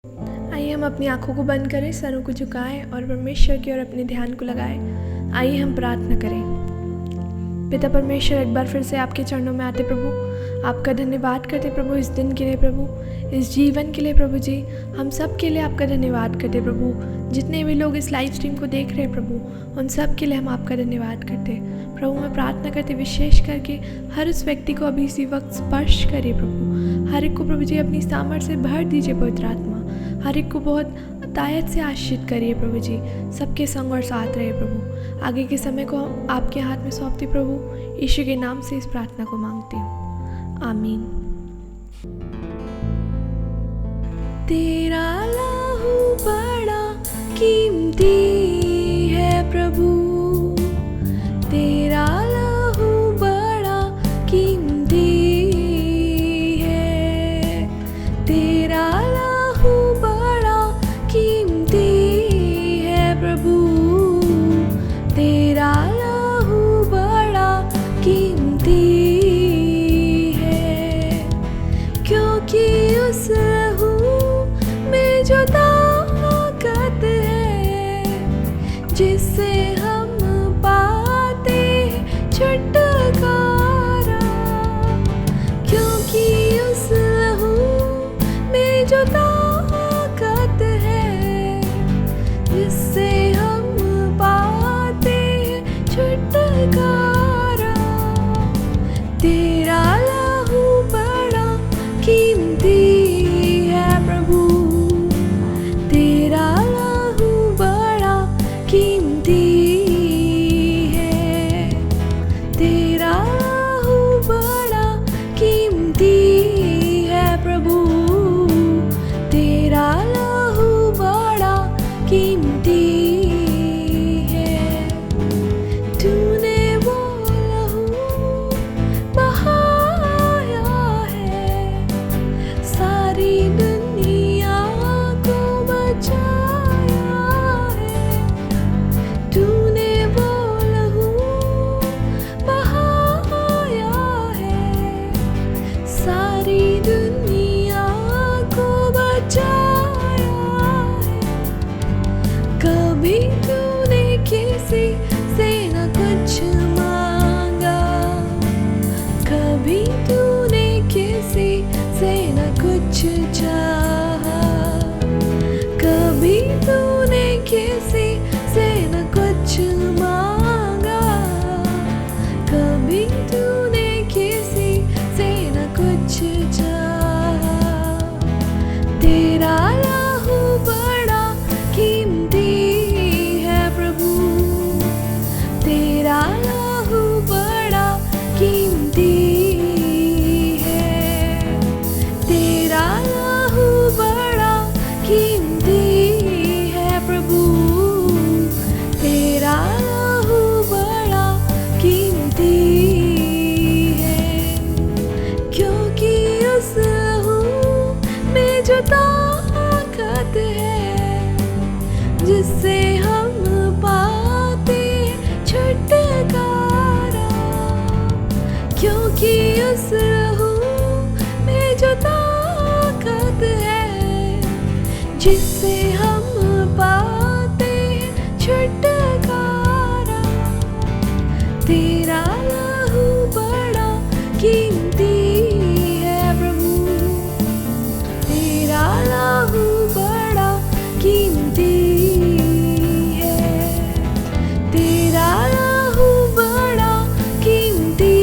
आइए हम अपनी आंखों को बंद करें, सरों को झुकाएं और परमेश्वर की ओर अपने ध्यान को लगाएं। आइए हम प्रार्थना करें। पिता परमेश्वर, एक बार फिर से आपके चरणों में आते प्रभु, आपका धन्यवाद करते प्रभु इस दिन के लिए, प्रभु इस जीवन के लिए। प्रभु जी, हम सब के लिए आपका धन्यवाद करते प्रभु। जितने भी लोग इस लाइव स्ट्रीम को देख रहे हैं प्रभु, उन सब के लिए हम आपका धन्यवाद करते प्रभु। मैं प्रार्थना करती विशेष करके हर उस व्यक्ति को अभी इसी वक्त स्पर्श करिए प्रभु। हर एक को प्रभु जी अपनी सामर्थ्य से भर दीजिए पवित्र आत्मा। हर एक को बहुत तायत से आशीष करिए प्रभु जी। सबके संग और साथ रहे प्रभु। आगे के समय को हम आपके हाथ में सौंपती प्रभु। यीशु के नाम से इस प्रार्थना को मांगती हूँ, आमीन। तेरा लहू बड़ा कीमती है प्रभु, तेरा लहू बड़ा कीमती है, तेरा लहू बड़ा कीमती है प्रभु, तेरा लहू बड़ा कीमती है। क्योंकि उस लहू में जो ताकत है, जिससे हम पाते छुटकारा, क्योंकि उस लहू में जो ताकत है, जिससे हम पाते छुटकारा, तेरा लहू बड़ा कीमती है प्रभु, तेरा लहू बड़ा कीमती है, तेरा लहू बड़ा कीमती है प्रभु, तेरा लहू बड़ा कीमती है। तूने वो लहू बहाया है, सारी दुनिया को बचाया है। तूने वो लहू बहाया है, सारी दुनिया को बचाया है। कभी तूने किसी से न कुछ मांगा, कभी तूने किसी से न कुछ चाहा, कभी तूने किसी से न कुछ मांगा, कभी तूने किसी से न कुछ चाहा। तेरा लहू बड़ा कीमती है प्रभु, तेरा लहू बड़ा कीमती है, तेरा लहू बड़ा कीमती है प्रभु, तेरा लहू बड़ा कीमती है। क्योंकि उस लहू में जो ताकत है, जिससे हम पाते छुटकारा, क्योंकि उस लहू में जो ताकत है, जिससे हम पाते छुटकारा, तेरा लहू बड़ा कीमती है प्रभु, तेरा लहू बड़ा कीमती है, तेरा लहू बड़ा कीमती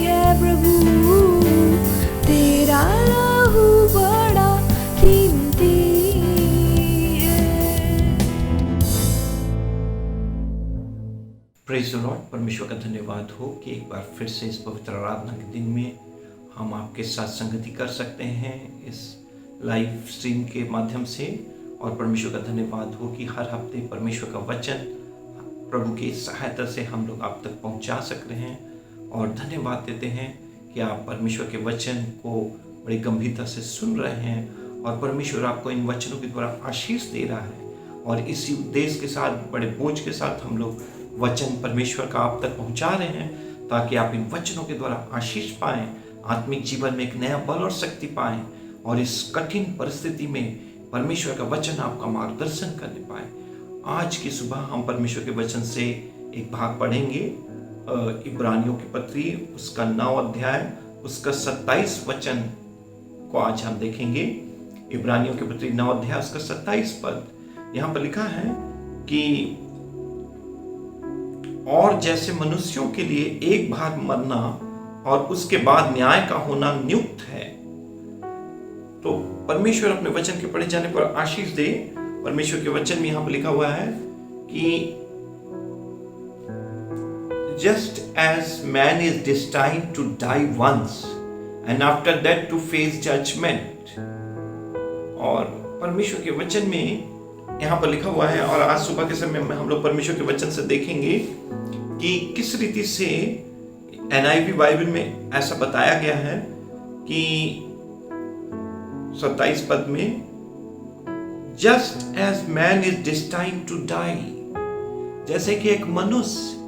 है प्रभु, तेरा लहू बड़ा कीमती है। Praise the Lord. परमेश्वर का धन्यवाद हो कि एक बार फिर से इस पवित्र आराधना के दिन में हम आपके साथ संगति कर सकते हैं इस लाइव स्ट्रीम के माध्यम से। और परमेश्वर का धन्यवाद हो कि हर हफ्ते परमेश्वर का वचन प्रभु की सहायता से हम लोग आप तक पहुंचा सक रहे हैं। और धन्यवाद देते हैं कि आप परमेश्वर के वचन को बड़ी गंभीरता से सुन रहे हैं और परमेश्वर आपको इन वचनों के द्वारा आशीष दे रहा है। और इसी उद्देश्य के साथ, बड़े बोझ के साथ हम लोग वचन परमेश्वर का आप तक पहुंचा रहे हैं, ताकि आप इन वचनों के द्वारा आशीष पाएं, आत्मिक जीवन में एक नया बल और शक्ति पाएं और इस कठिन परिस्थिति में परमेश्वर का वचन आपका मार्गदर्शन करने पाए। आज की सुबह हम परमेश्वर के वचन से एक भाग पढ़ेंगे, इब्रानियों की पत्री उसका 9 अध्याय उसका 27 वचन को आज हम देखेंगे। इब्रानियों की पत्री 9 अध्याय उसका 27 पद, यहाँ पर लिखा है कि और जैसे मनुष्यों के लिए एक बार मरना और उसके बाद न्याय का होना नियुक्त है। तो परमेश्वर अपने वचन के पढ़े जाने पर आशीष दे। परमेश्वर के वचन में यहां पर लिखा हुआ है कि just as man is destined to die once and after that to face judgment। और परमेश्वर के वचन में यहां पर लिखा हुआ है, और आज सुबह के समय में हम लोग परमेश्वर के वचन से देखेंगे कि किस रीति से NIV बाइबल में ऐसा बताया गया है कि 27 पद में just as man is destined to die, जैसे कि एक मनुष्य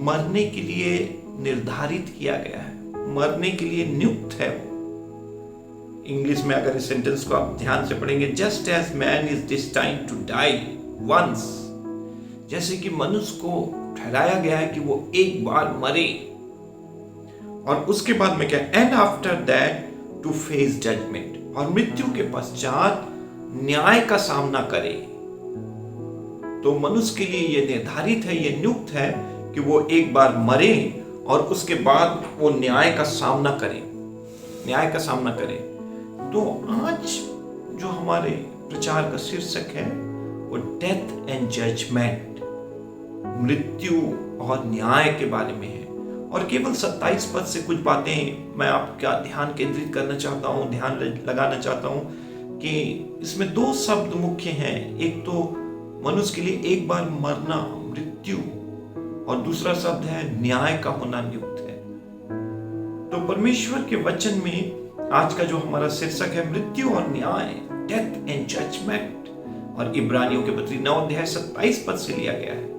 मरने के लिए निर्धारित किया गया है, मरने के लिए नियुक्त है वो। इंग्लिश में अगर इस सेंटेंस को आप ध्यान से पढ़ेंगे, just as man is destined to die once, जैसे कि मनुष्य को ठहराया गया है कि वो एक बार मरे और उसके बाद में क्या, and after that to face judgement, और मृत्यु के पश्चात न्याय का सामना करे। तो मनुष्य के लिए यह निर्धारित है, यह नियुक्त है कि वो एक बार मरे और उसके बाद वो न्याय का सामना करे, न्याय का सामना करे। तो आज जो हमारे प्रचार का शीर्षक है वो डेथ एंड जजमेंट, मृत्यु और न्याय के बारे में है। और केवल 27 पद से कुछ बातें मैं आपका ध्यान केंद्रित करना चाहता हूँ, ध्यान लगाना चाहता हूँ कि इसमें 2 शब्द मुख्य हैं। एक तो मनुष्य के लिए एक बार मरना, मृत्यु, और दूसरा शब्द है न्याय का होना नियुक्त है। तो परमेश्वर के वचन में आज का जो हमारा शीर्षक है मृत्यु और न्याय, डेथ एंड जजमेंट, और इब्रानियों के पत्री 9 अध्याय 27 पद से लिया गया है।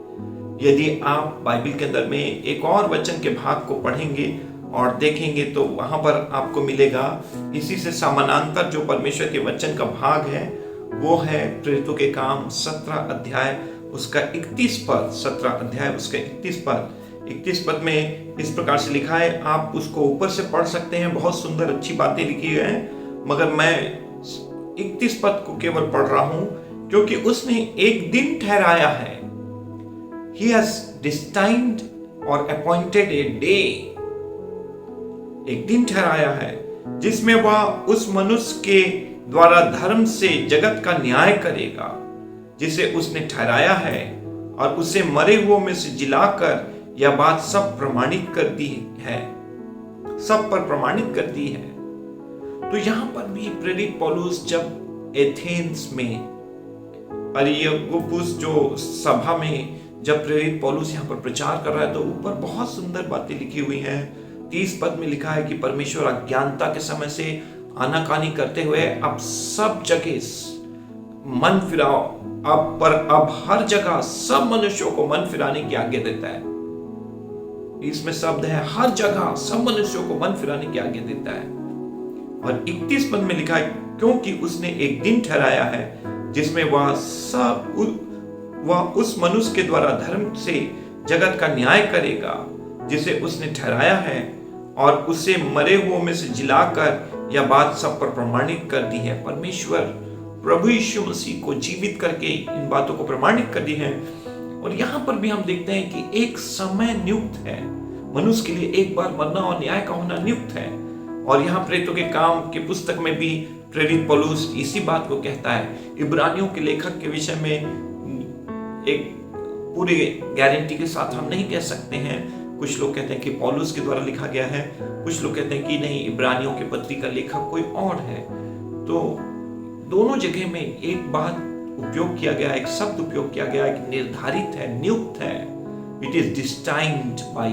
यदि आप बाइबल के अंदर में एक और वचन के भाग को पढ़ेंगे और देखेंगे तो वहां पर आपको मिलेगा इसी से समानांतर जो परमेश्वर के वचन का भाग है वो है प्रेरितों के काम 17 अध्याय उसका 31 पद, 17 अध्याय उसका 31 पद। 31 पद में इस प्रकार से लिखा है, आप उसको ऊपर से पढ़ सकते हैं, बहुत सुंदर अच्छी बातें लिखी हुई हैं, मगर मैं 31 पद को केवल पढ़ रहा हूं क्योंकि उसने एक दिन ठहराया है। He has destined or appointed a day, एक दिन ठहराया है जिसमें वह उस मनुष्य के द्वारा धर्म से जगत का न्याय करेगा जिसे उसने ठहराया है, और उसे मरे हुओं में से जिलाकर यह बात सब प्रमाणित कर दी है, सब पर प्रमाणित कर दी है। तो यहां पर भी प्रेरित पौलुस जब एथेंस में अरियोगुपुस जो सभा में जब प्रेरित पौलुस यहाँ पर प्रचार कर रहा है तो ऊपर बहुत सुंदर बातें लिखी हुई हैं। 30 पद में लिखा है कि परमेश्वर अज्ञानता के समय से आनाकानी करते हुए अब सब जगह मन फिराओ, अब हर जगह सब मनुष्यों को मन फिराने की आज्ञा देता है। इसमें शब्द है हर जगह सब मनुष्यों को मन फिराने की आज्ञा देता है। और 31 पद में लिखा है क्योंकि उसने एक दिन ठहराया है जिसमें वह उस मनुष्य के द्वारा धर्म से जगत का न्याय करेगा जिसे उसने ठहराया है, और उसे मरे हुओं में से जिलाकर यह बात सब पर प्रमाणित कर दी है। परमेश्वर प्रभु यीशु मसीह को जीवित करके इन बातों को प्रमाणित कर दी है। और यहाँ पर भी हम देखते हैं कि एक समय नियुक्त है, मनुष्य के लिए एक बार मरना और न्याय का होना नियुक्त है। और यहाँ प्रेरितों के काम की पुस्तक में भी प्रेरित पौलुस इसी बात को कहता है। इब्रानियों के लेखक के विषय में एक पूरी गारंटी के साथ हम नहीं कह सकते हैं। कुछ लोग कहते हैं कि पौलुस के द्वारा लिखा गया है, कुछ लोग कहते हैं कि नहीं, इब्रानियों की पत्री का लेखक कोई और है। तो दोनों जगह में एक बात उपयोग किया गया है, एक शब्द उपयोग किया गया है कि निर्धारित है, नियुक्त है। इट इज डिस्टाइन्ड बाय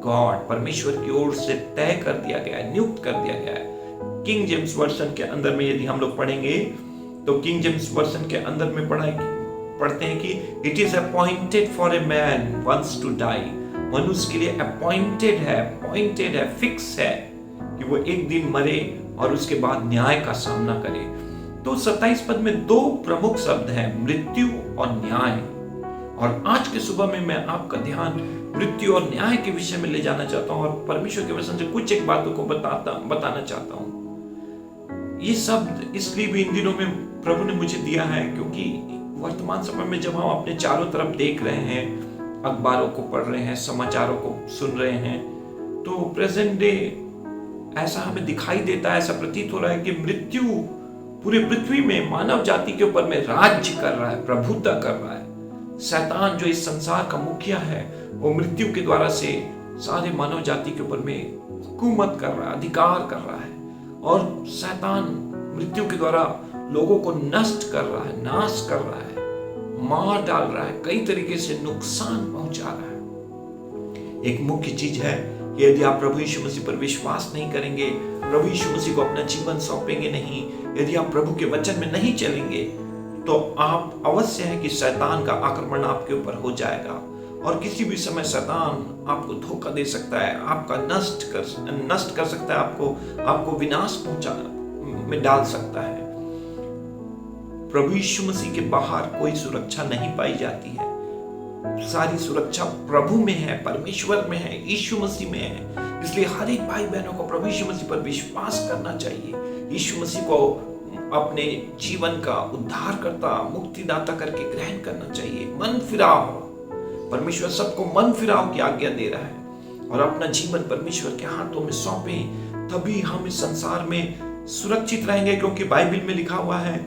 गॉड, परमेश्वर की ओर से तय कर दिया गया है, नियुक्त कर दिया गया है। किंग जेम्स वर्जन के अंदर में यदि हम लोग पढ़ेंगे तो किंग जेम्स वर्जन के अंदर में पढ़ते हैं कि it is appointed for a man once to die, मनुष्य के लिए अपॉइंटेड है, फिक्स है कि वो एक दिन मरे और उसके बाद न्याय का सामना करे। तो 27 पद में दो प्रमुख शब्द हैं, मृत्यु और न्याय। और आज के सुबह में मैं आपका ध्यान मृत्यु और न्याय के विषय में ले जाना चाहता हूं और परमेश्वर के वचन से कुछ एक बातों को बताना चाहता हूं। ये शब्द इसलिए भी इन दिनों में प्रभु ने मुझे दिया है क्योंकि वर्तमान समय में जब हम अपने चारों तरफ देख रहे हैं, अखबारों को पढ़ रहे हैं, समाचारों को सुन रहे हैं, तो प्रेजेंट डे ऐसा हमें दिखाई देता है, ऐसा प्रतीत हो रहा है कि मृत्यु पूरे पृथ्वी में मानव जाति के ऊपर में राज्य कर रहा है, प्रभुत्व कर रहा है। शैतान जो इस संसार का मुखिया है, वो मृत्यु के द्वारा से सारे मानव जाति के ऊपर में हुकूमत कर रहा है, अधिकार कर रहा है। और शैतान मृत्यु के द्वारा लोगों को नष्ट कर रहा है, नाश कर रहा है, मार डाल रहा है, कई तरीके से नुकसान पहुंचा रहा है। एक मुख्य चीज है कि यदि आप प्रभु यीशु मसीह पर विश्वास नहीं करेंगे, प्रभु यीशु मसीह को अपना जीवन सौंपेंगे नहीं, यदि आप प्रभु के वचन में नहीं चलेंगे, तो आप अवश्य है कि शैतान का आक्रमण आपके ऊपर हो जाएगा और किसी भी समय शैतान आपको धोखा दे सकता है, आपका नष्ट कर सकता है, आपको विनाश में डाल सकता है। प्रभु यीशु मसीह के बाहर कोई सुरक्षा नहीं पाई जाती है। सारी सुरक्षा प्रभु में है, परमेश्वर में है, यीशु मसीह में है। इसलिए हर एक भाई बहनों को प्रभु यीशु मसीह पर विश्वास करना चाहिए, यीशु मसीह को अपने जीवन का उद्धारकर्ता, मुक्तिदाता करके ग्रहण करना चाहिए। मन फिराव, परमेश्वर सबको मन फिराव की आज्ञा दे रहा है और अपना जीवन परमेश्वर के हाथों में सौंपे, तभी हम इस संसार में सुरक्षित रहेंगे। क्योंकि बाइबल में लिखा हुआ है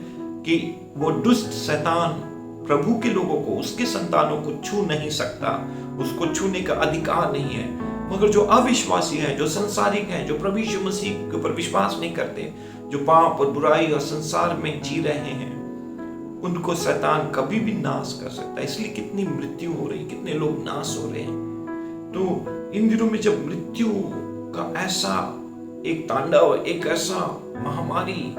कि वो दुष्ट शैतान प्रभु के लोगों को, उसके संतानों को छू नहीं सकता, उसको छूने का अधिकार नहीं है। मगर जो अविश्वासी हैं, जो संसारिक हैं, जो प्रभु यीशु मसीह के ऊपर विश्वास नहीं करते, जो पाप और बुराई और संसार में जी रहे हैं, उनको शैतान कभी भी नाश कर सकता है। इसलिए कितनी मृत्यु हो रही, कितने लोग नाश हो रहे हैं। तो इन दिनों में जब मृत्यु का ऐसा एक तांडव, एक ऐसा महामारी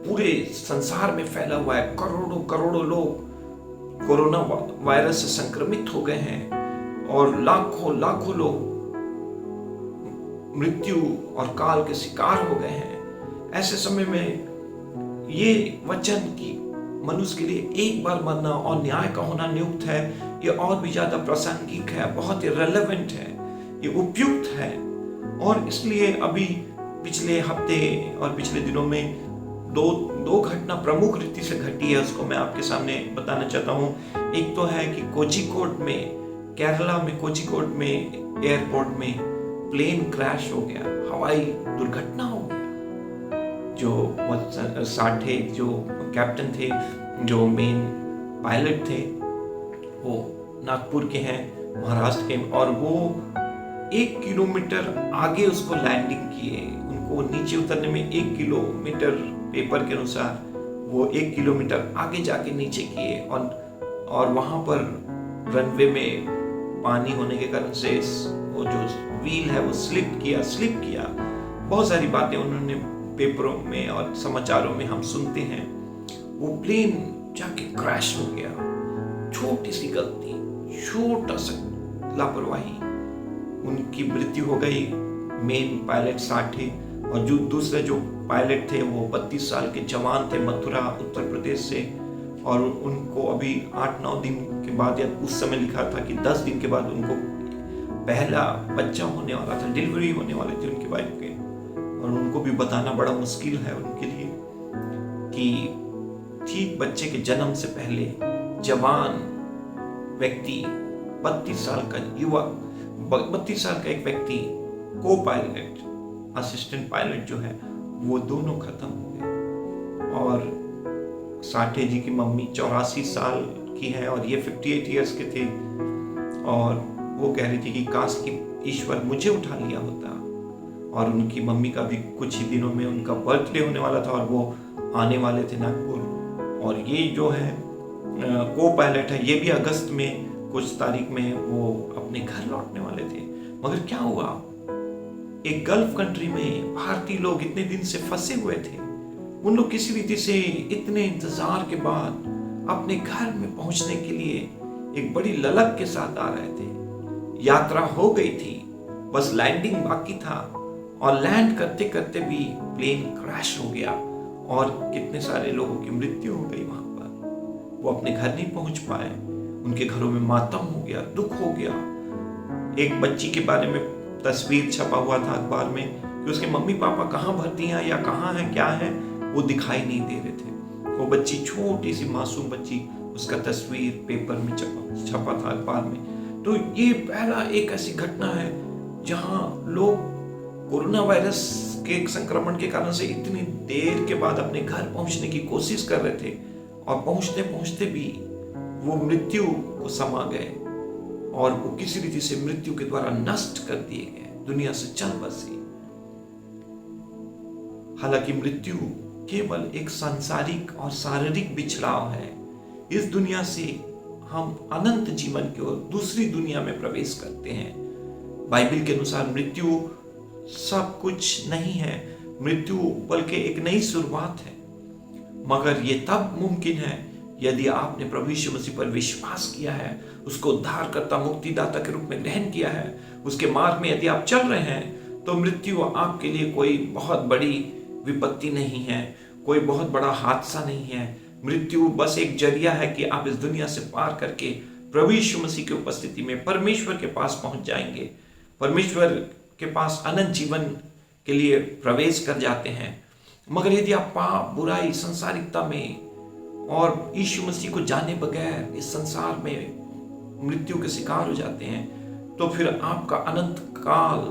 पूरे संसार में फैला हुआ है, करोड़ों लोग कोरोना वायरस से संक्रमित हो गए हैं और लाखों लोग मृत्यु और काल के शिकार हो गए हैं। ऐसे समय में ये वचन की मनुष्य के लिए एक बार मरना और न्याय का होना नियुक्त है, ये और भी ज्यादा प्रासंगिक है, बहुत ही रेलेवेंट है, ये उपयुक्त है। और इसलिए अभी पिछले हफ्ते और पिछले दिनों में दो घटना प्रमुख रीति से घटी है, उसको मैं आपके सामने बताना चाहता हूँ। एक तो है कि कोझिकोड में, केरला में कोझिकोड में एयरपोर्ट में प्लेन क्रैश हो गया, हवाई दुर्घटना हो गया। जो साठे जो कैप्टन थे, जो मेन पायलट थे, वो नागपुर के हैं, महाराष्ट्र के, और वो 1 किलोमीटर आगे उसको लैंडिंग किए। उनको नीचे उतरने में 1 किलोमीटर, पेपर के अनुसार वो 1 किलोमीटर आगे जाके नीचे किए और वहां पर रनवे में पानी होने के कारण से वो जो व्हील है वो स्लिप किया। बहुत सारी बातें उन्होंने पेपरों में और समाचारों में हम सुनते हैं। वो प्लेन जाके क्रैश हो गया, छोटी सी गलती, छोटा सा लापरवाही, उनकी मृत्यु हो गई। मेन पायलट साठे और जो दूसरे जो पायलट थे वो 32 साल के जवान थे, मथुरा उत्तर प्रदेश से, और उनको अभी 8-9 दिन के बाद, या उस समय लिखा था कि 10 दिन के बाद उनको पहला बच्चा होने वाला था, डिलीवरी होने वाले थे उनके वाइफ के। और उनको भी बताना बड़ा मुश्किल है उनके लिए कि ठीक बच्चे के जन्म से पहले जवान व्यक्ति, 32 साल का युवक, 32 साल का एक व्यक्ति, को पायलट, असिस्टेंट पायलट जो है, वो दोनों खत्म हो गए। और साठे जी की मम्मी 84 साल की है और ये 58 इयर्स के थे, और वो कह रही थी कि काश कि ईश्वर मुझे उठा लिया होता। और उनकी मम्मी का भी कुछ ही दिनों में उनका बर्थडे होने वाला था और वो आने वाले थे नागपुर। और ये जो है को पायलट है, ये भी अगस्त में कुछ तारीख में वो अपने घर लौटने वाले थे। मगर क्या हुआ, एक गल्फ कंट्री में भारतीय लोग इतने दिन से फंसे हुए थे, उन लोग किसी रीति से इतने इंतजार के बाद अपने घर में पहुंचने के लिए एक बड़ी ललक के साथ आ रहे थे। यात्रा हो गई थी, बस लैंडिंग बाकी था, और लैंड करते करते भी प्लेन क्रैश हो गया और कितने सारे लोगों की मृत्यु हो गई वहां पर, वो अपने घर नहीं पहुंच पाए, उनके घरों में मातम हो गया, दुख हो गया। एक बच्ची के बारे में तस्वीर छपा हुआ था अखबार में कि उसके मम्मी पापा कहाँ भर्ती हैं या कहाँ हैं, क्या है, वो दिखाई नहीं दे रहे थे। वो बच्ची, छोटी सी मासूम बच्ची, उसका तस्वीर पेपर में छपा था अखबार में। तो ये पहला एक ऐसी घटना है जहां लोग कोरोना वायरस के संक्रमण के कारण से इतनी देर के बाद अपने घर पहुंचने की कोशिश कर रहे थे और पहुंचते पहुंचते भी वो मृत्यु को समा गए और वो किसी रीति से मृत्यु के द्वारा नष्ट कर दिए गए, दुनिया से चल बसे। हालांकि मृत्यु केवल एक सांसारिक और शारीरिक बिछड़ाव है। इस दुनिया से हम अनंत जीवन की ओर दूसरी दुनिया में प्रवेश करते हैं। बाइबल के अनुसार मृत्यु सब कुछ नहीं है, मृत्यु बल्कि एक नई शुरुआत है। मगर ये तब मुमकिन है यदि आपने प्रभु यीशु मसीह पर विश्वास किया है, उसको उद्धारकर्ता मुक्तिदाता के रूप में ग्रहण किया है, उसके मार्ग में यदि आप चल रहे हैं, तो मृत्यु आपके लिए कोई बहुत बड़ी विपत्ति नहीं है, कोई बहुत बड़ा हादसा नहीं है। मृत्यु बस एक जरिया है कि आप इस दुनिया से पार करके प्रभु यीशु मसीह की उपस्थिति में परमेश्वर के पास पहुंच जाएंगे, परमेश्वर के पास अनंत जीवन के लिए प्रवेश कर जाते हैं। मगर यदि आप पाप, बुराई, संसारिकता में और यीशु मसीह को जाने बगैर इस संसार में मृत्यु के शिकार हो जाते हैं, तो फिर आपका अनंत काल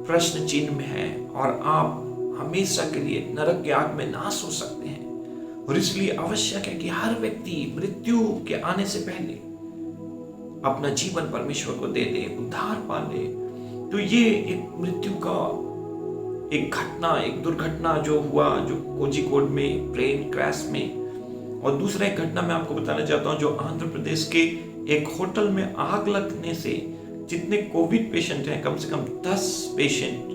प्रश्न चिन्ह में है और आप हमेशा के लिए नरक की आग में नाश हो सकते हैं। और इसलिए आवश्यक है कि हर व्यक्ति मृत्यु के आने से पहले अपना जीवन परमेश्वर को दे दे, उद्धार पा ले। तो ये एक मृत्यु का एक घटना, एक दुर्घटना जो हुआ, जो कोझिकोड में प्लेन क्रैश में, और दूसरा एक घटना मैं आपको बताना चाहता हूँ जो आंध्र प्रदेश के एक होटल में आग लगने से जितने कोविड पेशेंट हैं, कम से कम 10 पेशेंट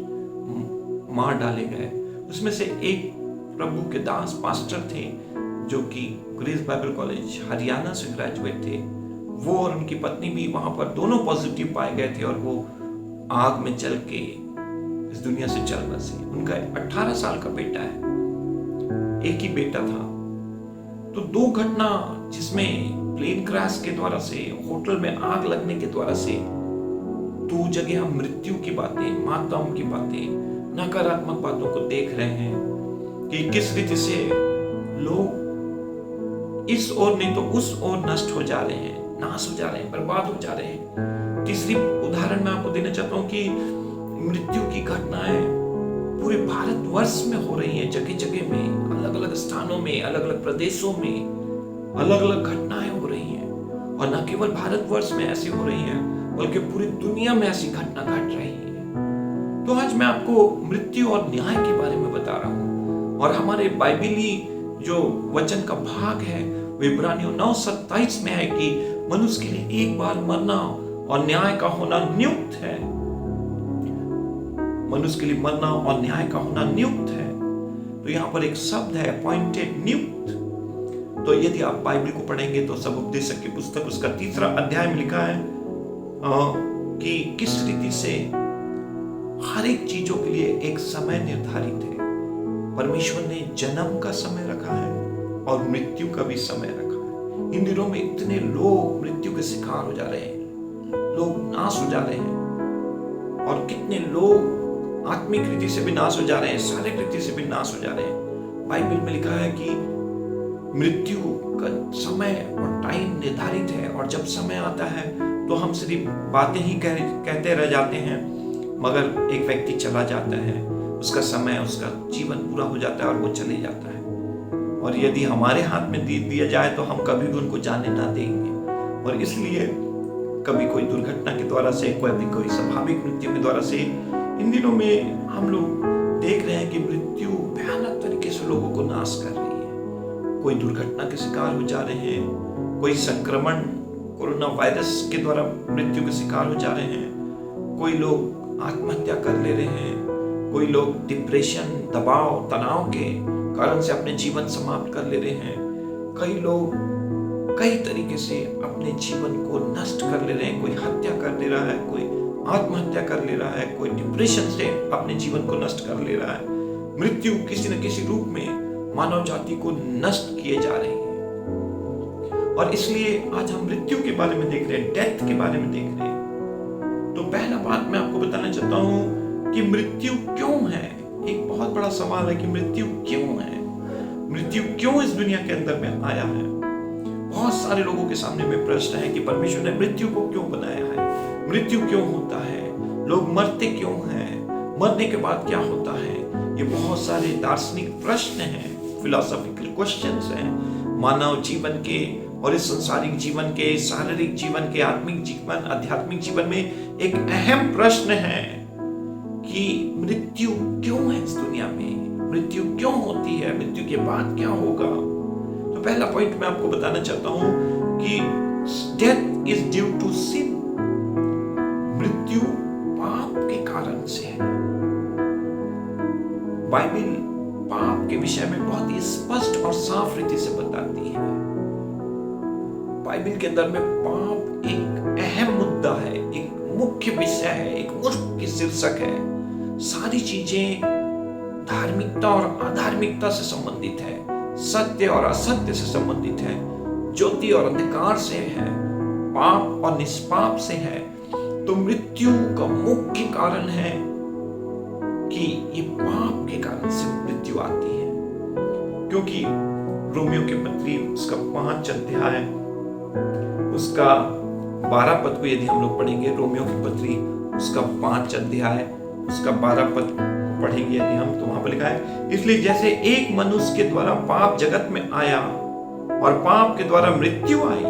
मार डाले गए। उसमें से एक प्रभु के दास पास्टर थे जो कि ग्रेस बाइबल कॉलेज हरियाणा से ग्रेजुएट थे। वो और उनकी पत्नी भी वहां पर दोनों पॉजिटिव पाए गए थे और वो आग में जल के इस दुनिया से चल बसे। उनका 18 साल का बेटा है, एक ही बेटा था। तो दो घटना जिसमें प्लेन क्रैश के द्वारा से, होटल में आग लगने के द्वारा से, दो जगह हम मृत्यु की बातें, मातम की बातें, नकारात्मक बातों को देख रहे हैं कि किस रीति से लोग इस ओर नहीं तो उस ओर नष्ट हो जा रहे हैं, नाश हो जा रहे हैं, बर्बाद हो जा रहे हैं। तीसरी उदाहरण मैं आपको देना चाहता हूं कि मृत्यु की घटनाएं पूरे भारतवर्ष में हो रही हैं, जगह जगह में, अलग अलग स्थानों में, अलग अलग प्रदेशों में अलग अलग घटनाएं हो रही हैं। और न केवल भारतवर्ष में ऐसी हो रही हैं, बल्कि पूरी दुनिया में ऐसी घटना घट रही है। तो आज मैं आपको मृत्यु और न्याय के बारे में बता रहा हूं। और हमारे बाइबली जो वचन का भाग है वो इब्रानियों 9:27 में है कि मनुष्य के लिए एक बार मरना और न्याय का होना नियुक्त है। मनुष्य के लिए मरना और न्याय का होना नियुक्त है। तो यहां पर एक शब्द है अपॉइंटेड, नियुक्त। तो यदि आप बाइबल को पढ़ेंगे तो सब उपदेशक की पुस्तक उसका 3 अध्याय में लिखा है कि किस रीति से हर एक चीजों के लिए एक समय निर्धारित है। परमेश्वर ने जन्म का समय रखा है और मृत्यु का भी समय रखा है। इन दिनों में इतने लोग मृत्यु के शिकार हो जा रहे हैं, लोग नाश हो जा रहे हैं, और कितने लोग आत्मिक रीति से भी नाश हो जा रहे हैं, शारीरिक रीति से भी नाश हो जा रहे हैं। बाइबल में लिखा है कि मृत्यु का समय और टाइम निर्धारित है, और जब समय आता है तो हम सिर्फ बातें ही कहते रह जाते हैं, मगर एक व्यक्ति चला जाता है, उसका समय, उसका जीवन पूरा हो जाता है और वो चले जाता है। और यदि हमारे हाथ में दिया जाए तो हम कभी भी उनको जाने ना देंगे। और इसलिए कभी कोई दुर्घटना के द्वारा से, कभी कोई स्वाभाविक मृत्यु के द्वारा से, इन दिनों में हम लोग देख रहे हैं कि मृत्यु भयानक तरीके से लोगों को नाश कर रही है। कोई दुर्घटना के शिकार हो जा रहे हैं, कोई संक्रमण कोरोना वायरस के द्वारा मृत्यु के शिकार हो जा रहे हैं, कोई लोग आत्महत्या कर ले रहे हैं, कोई लोग डिप्रेशन, दबाव, तनाव के कारण से अपने जीवन समाप्त कर ले रहे हैं, कई लोग कई तरीके से अपने जीवन को नष्ट कर ले रहे हैं। कोई हत्या कर ले रहा है, कोई आत्महत्या कर ले रहा है, कोई डिप्रेशन से अपने जीवन को नष्ट कर ले रहा है। मृत्यु किसी न किसी रूप में मानव जाति को नष्ट किए जा रही है। और इसलिए आज हम मृत्यु के बारे में देख रहे हैं, डेथ के बारे में देख रहे हैं। तो पहला बात मैं आपको बताना चाहता हूं कि मृत्यु क्यों है। एक बहुत बड़ा सवाल है कि मृत्यु क्यों है, मृत्यु क्यों इस दुनिया के अंदर में आया है। बहुत सारे लोगों के सामने में प्रश्न है कि परमेश्वर ने मृत्यु को क्यों बनाया है, मृत्यु क्यों होता है, लोग मरते क्यों हैं, मरने के बाद क्या होता है। ये बहुत सारे दार्शनिक प्रश्न हैं, फिलोसॉफिकल क्वेश्चंस हैं मानव जीवन के और इस संसारिक जीवन के, शारीरिक जीवन के, आत्मिक जीवन, आध्यात्मिक जीवन में एक अहम प्रश्न है कि मृत्यु क्यों है इस दुनिया में, मृत्यु क्यों होती है, मृत्यु के बाद क्या होगा। तो पहला पॉइंट मैं आपको बताना चाहता हूं कि death is due to sin. मृत्यु पाप के कारण से है। बाइबल पाप के विषय में बहुत ही स्पष्ट और साफ रीति से बताती है। बाइबल के अंदर में पाप एक अहम मुद्दा है, एक मुख्य विषय है, एक मुख्य शीर्षक है। सारी चीजें धार्मिकता और अधार्मिकता से संबंधित है, सत्य और असत्य से संबंधित है, ज्योति और अंधकार से है, पाप और निष्पाप से है। तो मृत्यु का मुख्य कारण है कि ये पाप के कारण से मृत्यु आती है। क्योंकि रोमियो के पत्री उसका 5 अध्याय उसका 12 पद को यदि हम लोग पढ़ेंगे, रोमियो की पत्री उसका 5 अध्याय उसका 12 पद को पढ़ेंगे यदि हम, तो वहां पर लिखा है, इसलिए जैसे एक मनुष्य के द्वारा पाप जगत में आया और पाप के द्वारा मृत्यु आई,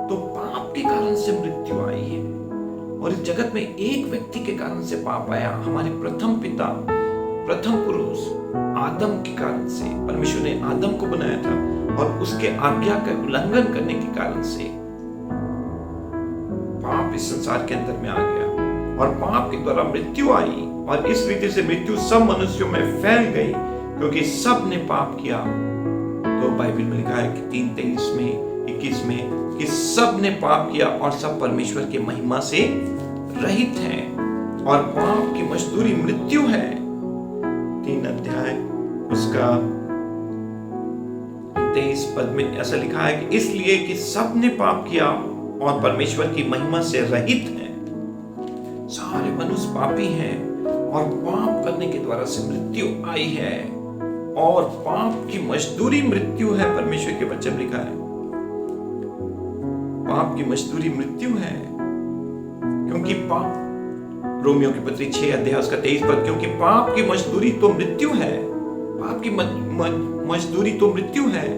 तो पाप के कारण से मृत्यु आई है। और इस जगत में एक व्यक्ति के कारण से पाप आया, हमारे प्रथम पिता, प्रथम पुरुष आदम के कारण से। परमेश्वर ने आदम को बनाया था और उसके आज्ञा का उल्लंघन करने के कारण से पाप इस संसार के अंदर में आ गया और पाप के द्वारा मृत्यु आई। और इस रीति से मृत्यु सब मनुष्यों में फैल गई क्योंकि सब ने पाप किया। तो बाइबल में लिखा है कि 3:23 में 21 में कि सब ने पाप किया और सब परमेश्वर के महिमा से रहित हैं और पाप की मजदूरी मृत्यु है। 3 अध्याय उसका 23 पद में ऐसा लिखा है कि इसलिए कि सब ने पाप किया और परमेश्वर की महिमा से रहित हैं। सारे मनुष्य पापी हैं और पाप करने के द्वारा से मृत्यु आई है और पाप की मजदूरी मृत्यु है। परमेश्वर के वचन में लिखा है पाप की मजदूरी मृत्यु है। क्योंकि पाप, रोमियो की पत्री 6 अध्याय उसका 23 पद, क्योंकि पाप की मजदूरी तो मृत्यु है, पाप की मजदूरी तो मृत्यु है,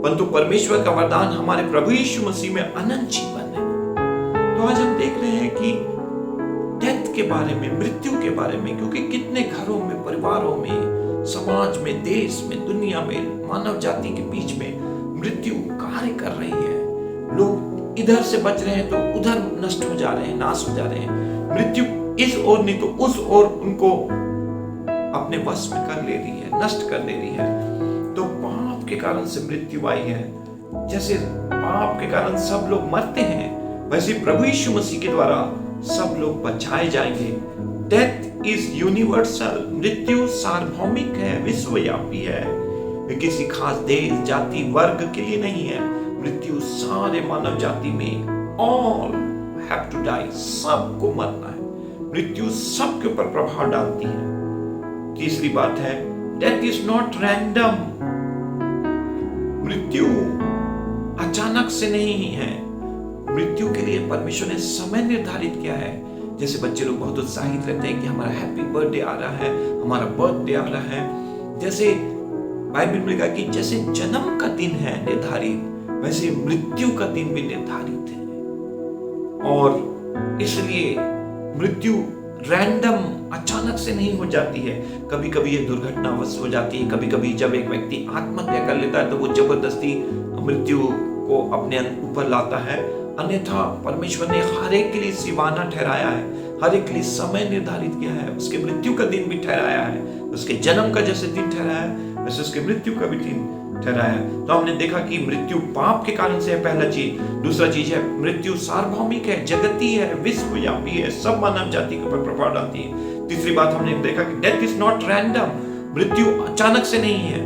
परंतु परमेश्वर का वरदान हमारे प्रभु यीशु मसीह में अनंत जीवन है। तो आज हम देख रहे हैं कि डेथ के बारे में, मृत्यु के बारे में, क्योंकि कितने घरों में, परिवारों में, समाज में, देश में, दुनिया में, मानव जाति के बीच में मृत्यु कार्य कर रही है। लोग इधर से बच रहे हैं तो उधर नष्ट हो जा रहे हैं, नाश हो जा रहे हैं। मृत्यु इस ओर नहीं तो उस ओर उनको अपने वश में कर ले रही है, नष्ट कर ले रही है। तो पाप के कारण से मृत्यु आई है। जैसे पाप के कारण सब लोग मरते हैं, वैसे प्रभु यीशु मसीह के द्वारा सब लोग बचाए जाएंगे। डेथ इज यूनिवर्सल, मृत्यु सार्वभौमिक है, विश्वव्यापी है। ये किसी खास देश, जाति, वर्ग के लिए नहीं है। मृत्यु सारे मानव जाति में, ऑल हैव टू डाई, सबको मरना है। मृत्यु सबके ऊपर प्रभाव डालती है। तीसरी बात है, डेथ इज नॉट रैंडम। मृत्यु अचानक से नहीं है। मृत्यु के लिए परमेश्वर ने समय निर्धारित किया है। जैसे बच्चे लोग बहुत उत्साहित रहते हैं कि हमारा हैप्पी बर्थडे आ रहा है, हमारा बर्थडे आ रहा है। जैसे बाइबल में लिखा कि जैसे जन्म का दिन है निर्धारित, वैसे मृत्यु का दिन भी निर्धारित है। और इसलिए मृत्यु रैंडम, अचानक से नहीं हो जाती है। कभी कभी ये दुर्घटनावश हो जाती है। कभी कभी जब एक व्यक्ति आत्महत्या कर लेता है तो वो जबरदस्ती मृत्यु को अपने ऊपर लाता है। अन्यथा परमेश्वर ने हर एक के लिए सीमाना ठहराया है, हर एक के लिए समय निर्धारित किया है। उसके मृत्यु का दिन भी ठहराया है। उसके जन्म का जैसे दिन ठहराया है, वैसे उसके मृत्यु का भी दिन ठहराया है। तो हमने देखा कि मृत्यु पाप के कारण से है, पहला चीज। दूसरा चीज है, मृत्यु सार्वभौमिक है, जगतीय है, विश्वव्यापी है, सब मानव जाति के ऊपर प्रभाव डालती है। तीसरी बात हमने देखा कि डेथ इज नॉट रैंडम, मृत्यु अचानक से नहीं है।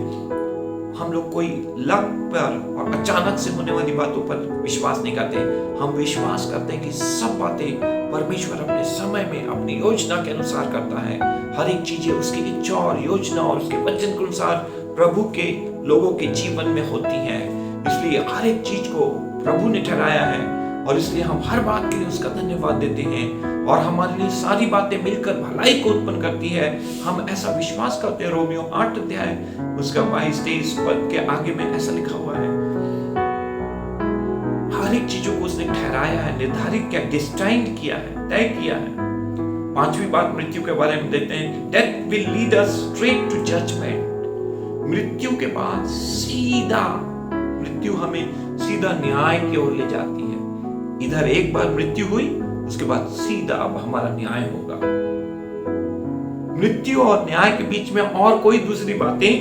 हम लोग कोई लक पर और अचानक से होने वाली बातों पर विश्वास नहीं करते। हम विश्वास करते हैं कि सब बातें परमेश्वर अपने समय में अपनी योजना के अनुसार करता है। हर एक चीजें उसकी इच्छा और योजना और उसके वचन के अनुसार प्रभु के लोगों के जीवन में होती हैं। इसलिए हर एक चीज को प्रभु ने ठहराया है और इसलिए हम हर बात के लिए उसका धन्यवाद देते हैं और हमारे लिए सारी बातें मिलकर भलाई को उत्पन्न करती है। हम ऐसा विश्वास करते हैं। रोमियो 8 अध्याय उसका 22-23 पद के आगे में ऐसा लिखा हुआ है, हर एक चीजों को उसने ठहराया है, निर्धारित किया, डिस्टाइंड किया है, तय किया है। 5वीं बात मृत्यु के बारे में देते हैं, death will lead us straight to judgement. मृत्यु के बाद सीधा मृत्यु हमें सीधा न्याय की ओर ले जाती है। इधर एक बार मृत्यु हुई, उसके बाद सीधा अब हमारा न्याय होगा। मृत्यु और न्याय के बीच में और कोई दूसरी बातें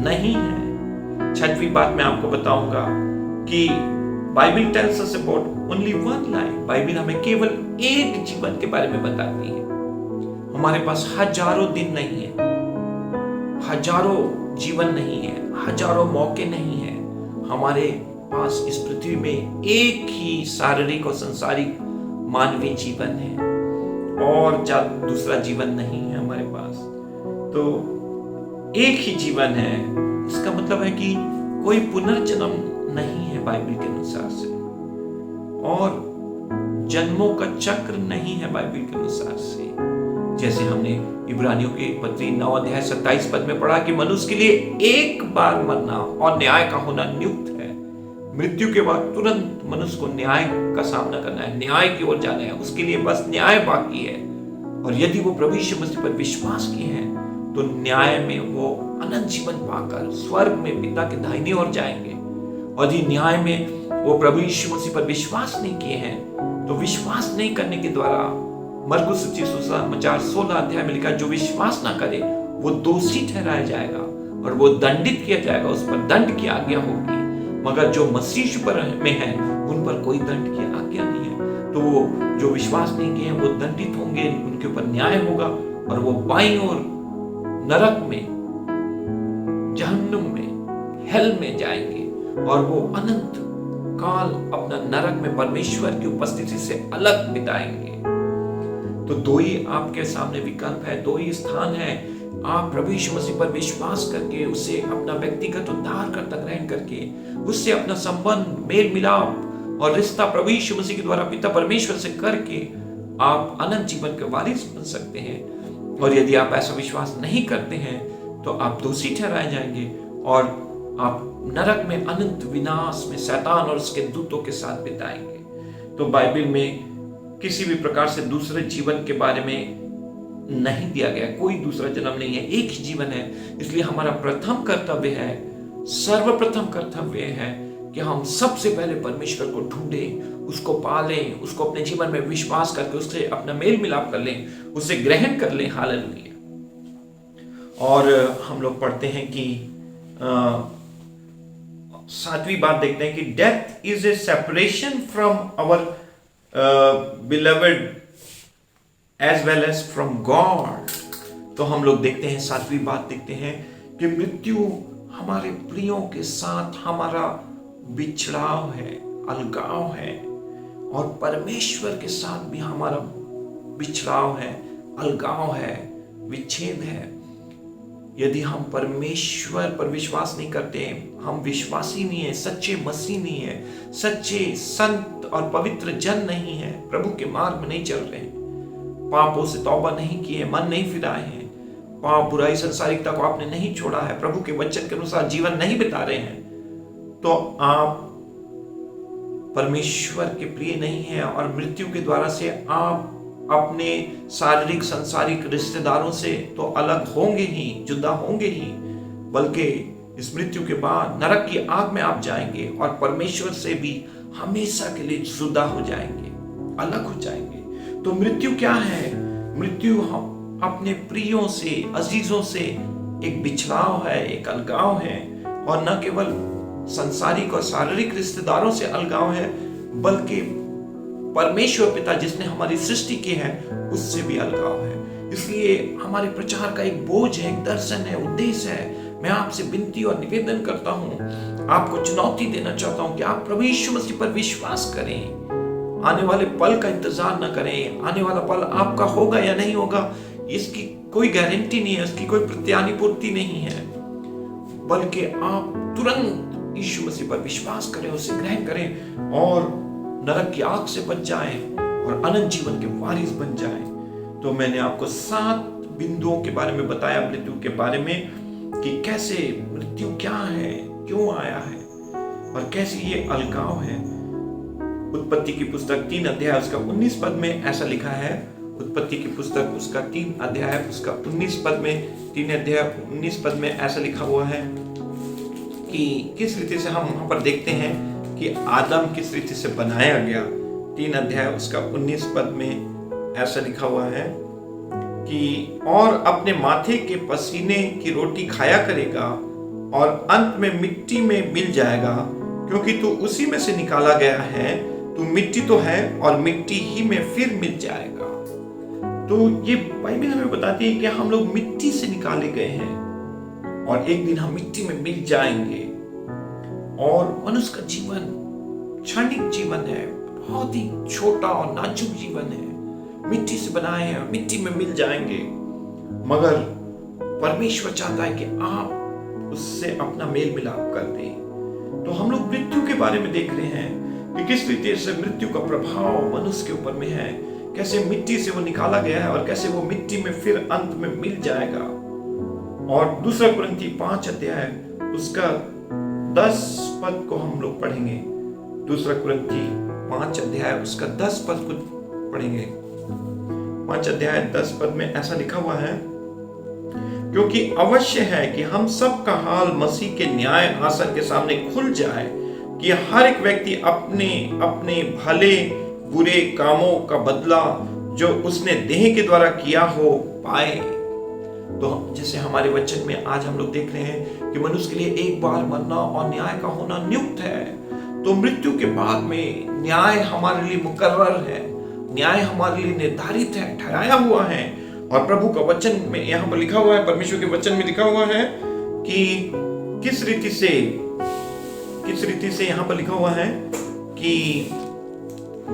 नहीं है। 6वीं बात मैं आपको बताऊंगा कि Bible tells us about only one life. Bible हमें केवल एक जीवन के बारे में बताती है। हमारे पास हजारों दिन नहीं है, हजारों जीवन नहीं है, हजारों मौके नहीं है। हमारे पास इस पृथ्वी में एक ही शारीरिक और सांसारिक मानवीय जीवन है और दूसरा जीवन नहीं है हमारे पास। तो एक ही जीवन है। इसका मतलब है कि कोई पुनर्जन्म नहीं है बाइबल के अनुसार से, और जन्मों का चक्र नहीं है बाइबल के अनुसार से। जैसे हमने इब्रानियों के पत्री 9 अध्याय 27 पद में पढ़ा कि मनुष्य के लिए एक बार मरना और न्याय का होना नियुक्त है। मृत्यु के बाद तुरंत मनुष्य को न्याय का सामना करना है, न्याय की ओर जाना है। उसके लिए बस न्याय बाकी है। और यदि वो प्रभु यीशु मसीह पर विश्वास किए हैं तो न्याय में वो अनंत जीवन पाकर स्वर्ग में पिता के दाहिनी ओर जाएंगे। और यदि न्याय में वो प्रभु यीशु मसीह पर विश्वास नहीं किए हैं तो विश्वास नहीं करने के द्वारा मरकुस सुसमाचार 16 अध्याय में लिखा, जो विश्वास ना करे वो दोषी ठहराया जाएगा और वो दंडित किया जाएगा, उस पर दंड की आज्ञा होगी। मगर जो मसीह पर में है उन पर कोई दंड की आज्ञा नहीं है। तो वो जो विश्वास नहीं किए हैं वो दंडित होंगे, उनके ऊपर न्याय होगा और वो बाईं ओर नरक में, जहन्नुम में, हेल में जाएंगे और वो अनंत काल अपना नरक में परमेश्वर की उपस्थिति से अलग बिताएंगे। तो दो ही आपके सामने विकल्प है, दो ही स्थान है। आप प्रभु यीशु मसीह पर विश्वास करके उसे अपना व्यक्तिगत उद्धारकर्ता ग्रहण करके उससे अपना संबंध, मेल मिलाप और रिश्ता प्रभु यीशु मसीह के द्वारा पिता परमेश्वर से करके आप अनंत जीवन के वारिस बन सकते हैं। और यदि आप ऐसा विश्वास नहीं करते हैं तो आप दोषी ठहराए जाएंगे और आप नरक में अनंत विनाश में शैतान और उसके दूतों के साथ बिताएंगे। तो बाइबल में किसी भी प्रकार से दूसरे जीवन के बारे में नहीं दिया गया, कोई दूसरा जन्म नहीं है, एक ही जीवन है। इसलिए हमारा प्रथम कर्तव्य है, सर्वप्रथम कर्तव्य है कि हम सबसे पहले परमेश्वर को ढूंढें, उसको पालें, उसको अपने जीवन में विश्वास करके उससे अपना मेल मिलाप कर लें, उससे ग्रहण कर लें। हालेलुया। और हम लोग पढ़ते हैं कि 7वीं बात देखते हैं कि death is a separation from our beloved as well as from God. तो हम लोग देखते हैं 7वीं बात देखते हैं कि मृत्यु हमारे प्रियों के साथ हमारा बिछड़ाव है, अलगाव है, और परमेश्वर के साथ भी हमारा बिछड़ाव है, अलगाव है, विच्छेद है। यदि हम परमेश्वर पर विश्वास नहीं करते, हम विश्वासी नहीं है, सच्चे मसीह नहीं है, सच्चे संत और पवित्र जन नहीं है, प्रभु के मार्ग में नहीं चल रहे हैं, पापों से तौबा नहीं किए, मन नहीं फिराए हैं, पाप बुराई संसारिकता को आपने नहीं छोड़ा है, प्रभु के वचन के अनुसार जीवन नहीं बिता रहे हैं, तो आप परमेश्वर के प्रिय नहीं है। और मृत्यु के द्वारा से आप अपने शारीरिक संसारिक रिश्तेदारों से तो अलग होंगे ही, जुदा होंगे ही, बल्कि इस मृत्यु के बाद नरक की आग में आप जाएंगे और परमेश्वर से भी हमेशा के लिए जुदा हो जाएंगे, अलग हो जाएंगे। तो मृत्यु क्या है? मृत्यु हम अपने प्रियों से, अजीजों से एक बिछड़ाव है, एक अलगाव है, और न केवल संसारिक और शारीरिक रिश्तेदारों से अलगाव है, बल्कि परमेश्वर पिता जिसने हमारी सृष्टि की है उससे भी अलगाव है। इसलिए हमारे प्रचार का एक बोझ है, एक दर्शन है, उद्देश्य है। मैं आपसे विनती और निवेदन करता हूं, आपको चुनौती देना चाहता हूं कि आप प्रभु यीशु मसीह पर विश्वास करें। आने वाले पल का इंतजार न करें। आने वाला पल आपका होगा या नहीं होगा इसकी कोई गारंटी नहीं है, इसकी कोई प्रत्यानिपूर्ति नहीं है, बल्कि आप तुरंत यीशु मसीह पर विश्वास करें, उसे ग्रहण करें और नरक की आग से बच जाएं और अनंत जीवन के वारिस बन जाएं। तो मैंने आपको 7 बिंदुओं के बारे में बताया, मृत्यु के बारे में, कि कैसे मृत्यु क्या है, क्यों आया है और कैसे ये अलगाव है। उत्पत्ति की पुस्तक 3 अध्याय उसका 19 पद में ऐसा लिखा है। उत्पत्ति की पुस्तक उसका 3 अध्याय उसका 19 पद में, 3 अध्याय 19 पद में ऐसा लिखा हुआ है कि किस रीति से हम वहां पर देखते हैं कि आदम किस रीति से बनाया गया। 3 अध्याय उसका 19 पद में ऐसा लिखा हुआ है कि और अपने माथे के पसीने की रोटी खाया करेगा और अंत में मिट्टी में मिल जाएगा, क्योंकि तू उसी में से निकाला गया है, तू मिट्टी तो है और मिट्टी ही में फिर मिल जाएगा। तो ये बाइबल हमें बताती है कि हम लोग मिट्टी से निकाले गए हैं और एक दिन हम मिट्टी में मिल जाएंगे। और मनुष्य का जीवन क्षणिक जीवन है, बहुत ही छोटा और नाजुक जीवन है, मिट्टी से बनाए हैं, मिट्टी में मिल जाएंगे। मगर परमेश्वर चाहता है कि आप उससे अपना मेल मिलाप कर दें। तो हम लोग मृत्यु के बारे में देख रहे हैं कि किस रीति से मृत्यु का प्रभाव मनुष्य के ऊपर में है, कैसे मिट्टी से वो निकाला गया है और कैसे वो मिट्टी में फिर अंत में मिल जाएगा। और 2 कुरिन्थी 5 अध्याय उसका 10 पद को हम लोग पढ़ेंगे। 2 कुरिन्थी 5 अध्याय उसका 10 पद को पढ़ेंगे। 5 अध्याय 10 पद में ऐसा लिखा हुआ है, क्योंकि अवश्य है कि हम सब का हाल मसीह के न्याय आसन के सामने खुल जाए, कि हर एक व्यक्ति अपने अपने भले बुरे कामों का बदला जो उसने देह के द्वारा किया हो पाए। तो जैसे हमारे वचन में आज हम लोग देख रहे हैं कि मनुष्य के लिए एक बार मरना और न्याय का होना नियुक्त है। तो मृत्यु के बाद में न्याय हमारे लिए मुकर्रर है, न्याय हमारे लिए निर्धारित है, ठहराया हुआ है। और प्रभु का वचन में यहाँ पर लिखा हुआ है, परमेश्वर के वचन में लिखा हुआ है कि किस रीति से यहाँ पर लिखा हुआ है कि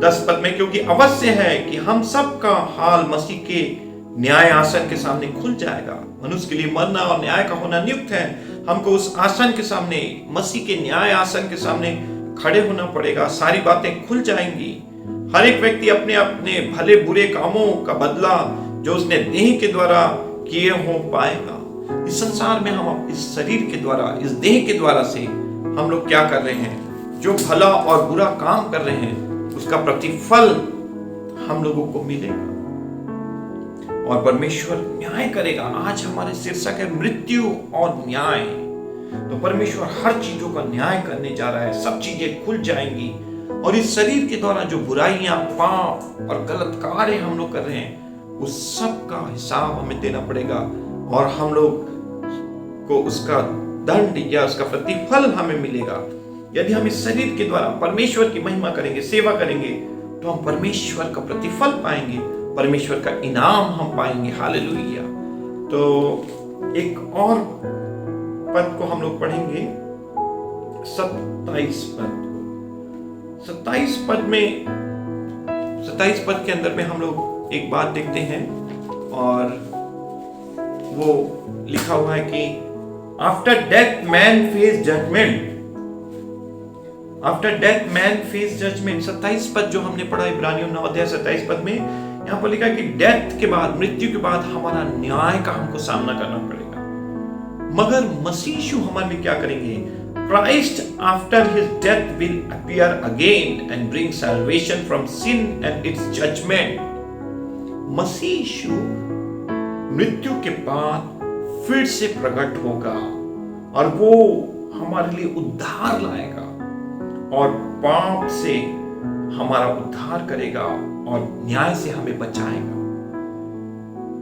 10 पद में, क्योंकि अवश्य है कि हम सब का हाल मसीह के न्याय आसन के सामने खुल जाएगा। मनुष्य के लिए मरना और न्याय का होना नियुक्त है। हमको उस आसन के सामने, मसीह के न्याय आसन के सामने खड़े होना पड़ेगा। सारी बातें खुल जाएंगी। हर एक व्यक्ति अपने अपने भले बुरे कामों का बदला जो उसने देह के द्वारा किए हो पाएगा। इस संसार में हम इस शरीर के द्वारा, इस देह के द्वारा से हम लोग क्या कर रहे हैं, जो भला और बुरा काम कर रहे हैं उसका प्रतिफल हम लोगों को मिलेगा और परमेश्वर न्याय करेगा। आज हमारे शीर्षक है मृत्यु और न्याय। तो परमेश्वर हर चीजों का न्याय करने जा रहा है। सब चीजें खुल जाएंगी और इस शरीर के द्वारा जो बुराइयां, पाप और गलत कार्य हम लोग कर रहे हैं उस सब का हिसाब हमें देना पड़ेगा और हम लोग को उसका दंड या उसका प्रतिफल हमें मिलेगा। यदि हम इस शरीर के द्वारा परमेश्वर की महिमा करेंगे, सेवा करेंगे, तो हम परमेश्वर का प्रतिफल पाएंगे, परमेश्वर का इनाम हम पाएंगे। हालेलुया। तो एक और पद को हम लोग पढ़ेंगे, 27 पद। 27 पद में, 27 पद के अंदर में हम लोग एक बात देखते हैं और वो लिखा हुआ है कि after death man face judgement. After death man face judgement. 27 पद जो हमने पढ़ा इब्रानियों 9 अध्याय 27 पद में, यहाँ पर लिखा है कि डेथ के बाद, मृत्यु के बाद हमारा न्याय का हमको सामना करना पड़ेगा। मगर मसीह यीशु हमारे लिए क्या करेंगे? Christ after his death will appear again and bring salvation from sin and its judgment. मसीह यीशु मृत्यु के बाद फिर से प्रकट होगा और वो हमारे लिए उद्धार लाएगा और पाप से हमारा उद्धार करेगा और न्याय से हमें बचाएगा।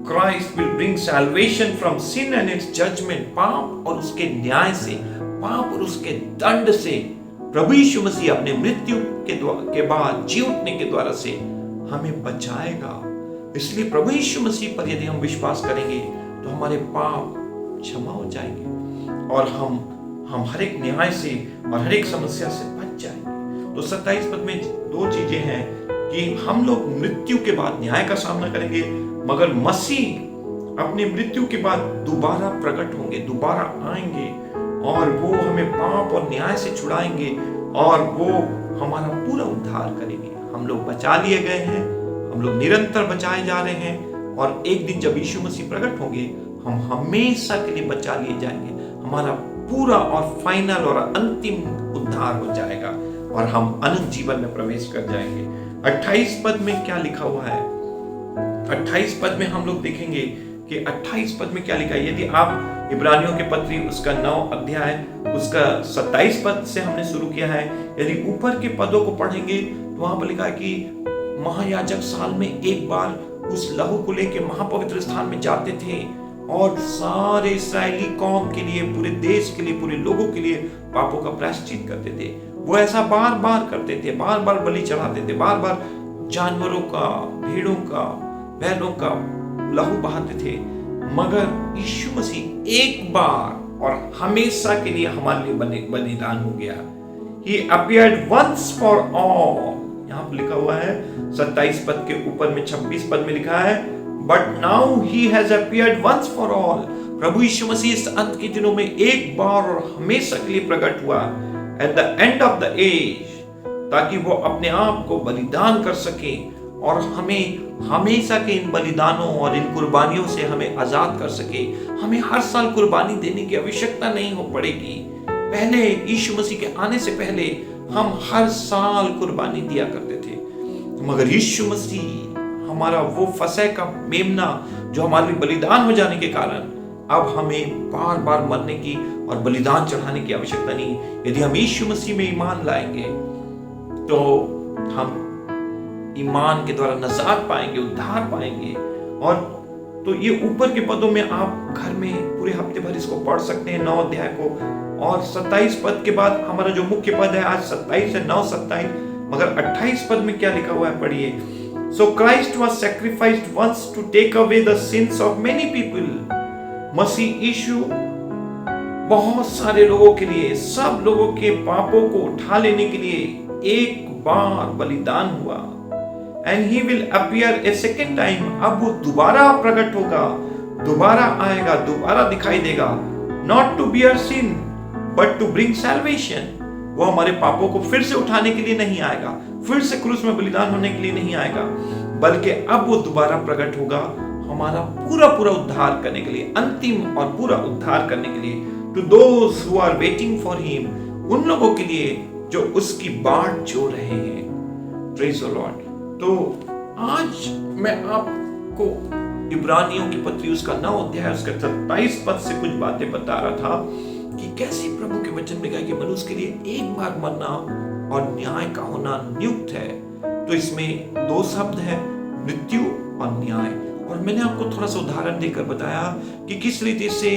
Christ will bring salvation from sin and its judgment. पाप और उसके न्याय से, पाप और उसके दंड से प्रभु यीशु मसीह अपने मृत्यु के बाद जी उठने के द्वारा से हमें बचाएगा। इसलिए प्रभु यीशु मसीह पर यदि हम विश्वास करेंगे तो हमारे पाप क्षमा हो जाएंगे और हम हर एक न्याय से और हर एक समस्या से बच जाएंगे। तो 27 पद में दो चीजें हैं कि हम लोग मृत्यु के बाद न्याय का सामना करेंगे, मगर मसीह अपनी मृत्यु के बाद दोबारा प्रकट होंगे, दोबारा आएंगे और वो हमें पाप और न्याय से छुड़ाएंगे और वो हमारा पूरा उद्धार करेंगे। हम लोग बचा लिए गए हैं, हम लोग निरंतर बचाए जा रहे हैं और एक दिन जब यीशु मसीह प्रकट होंगे हम हमेशा के लिए बचा लिए जाएंगे। हमारा पूरा और फाइनल और अंतिम उद्धार हो जाएगा और हम अनंत जीवन में प्रवेश कर जाएंगे। 28 पद में क्या लिखा हुआ है? 28 पद में हम लोग देखेंगे कि 28 पद में क्या लिखा है। यदि आप इब्रानियों के पत्री उसका 9 अध्याय उसका 27 पद से हमने शुरू किया है, यदि ऊपर के पदों को पढ़ेंगे तो वहां पर लिखा है कि महायाजक साल में एक बार उस लहू को लेके महापवित्र स्थान में जाते थे और सारे इस्राएली कौम के लिए, पूरे देश के लिए, पूरे लोगों के लिए पापों का प्रायश्चित करते थे। वो ऐसा बार बार करते थे, बार बार बलि चढ़ाते थे, बार बार जानवरों का, भेड़ों का, बैलों का लहू बहाते थे। मगर यीशु मसीह एक बार और हमेशा के लिए हमारे लिए बलिदान हो गया। He appeared once for all। यहाँ पर लिखा हुआ है 27 पद के ऊपर में 26 पद में लिखा है But now he has appeared once for all। प्रभु यीशु मसीह इस अंत के दिनों में एक बार और हमेशा के लिए प्रकट हुआ at the end of the age, ताकि वो अपने आप को बलिदान कर सके और हमें हमेशा के इन बलिदानों और इन कुर्बानियों से हमें आजाद कर सके। हमें हर साल कुर्बानी देने की आवश्यकता नहीं हो पड़ेगी। पहले यीशु मसीह के आने से पहले हम हर साल कुर्बानी दिया करते थे, मगर यीशु मसीह हमारा वो फसह का मेमना जो हमारे लिए बलिदान हो जाने के कारण अब हमें बार बार मरने की और बलिदान चढ़ाने की आवश्यकता नहीं। यदि हम यीशु मसीह में ईमान लाएंगे तो हम ईमान के द्वारा नजात पाएंगे, उद्धार पाएंगे। और तो ये ऊपर के पदों में आप घर में पूरे हफ्ते भर इसको पढ़ सकते हैं 9 अध्याय को। और 27 पद के बाद हमारा जो मुख्य पद है आज 27 है, 9 27, मगर 28 पद में क्या लिखा हुआ है पढ़िए। So Christ was sacrificed once to take away the sins of many people। मसीह यीशु बहुत सारे लोगों के लिए, सब लोगों के पापों को उठा लेने के लिए एक बार बलिदान हुआ। And he will appear a second time। अब वो दोबारा प्रकट होगा, दोबारा आएगा, दोबारा दिखाई देगा। Not to bear sin but to bring salvation। वो हमारे पापों को फिर से उठाने के लिए नहीं आएगा, फिर से क्रूस में बलिदान होने के लिए नहीं आएगा, बल्कि अब वो दोबारा प्रकट होगा हमारा पूरा उद्धार करने के लिए, अंतिम और पूरा उद्धार करने के लिए। To those who are waiting for him, उन लोगों के लिए जो उसकी बाट जो रहे हैं। Praise the Lord. तो आज मैं आपको इब्रानियों की पत्री उसका 9 अध्याय उसका 27 पद से कुछ बातें बता रहा था कि कैसे प्रभु के वचन में कहा कि मनुष्य के लिए एक बार मरना और न्याय का होना नियुक्त है। तो इसमें 2 शब्द है, मृत्यु और न्याय। और मैंने आपको थोड़ा सा उदाहरण देकर बताया कि किस रीति से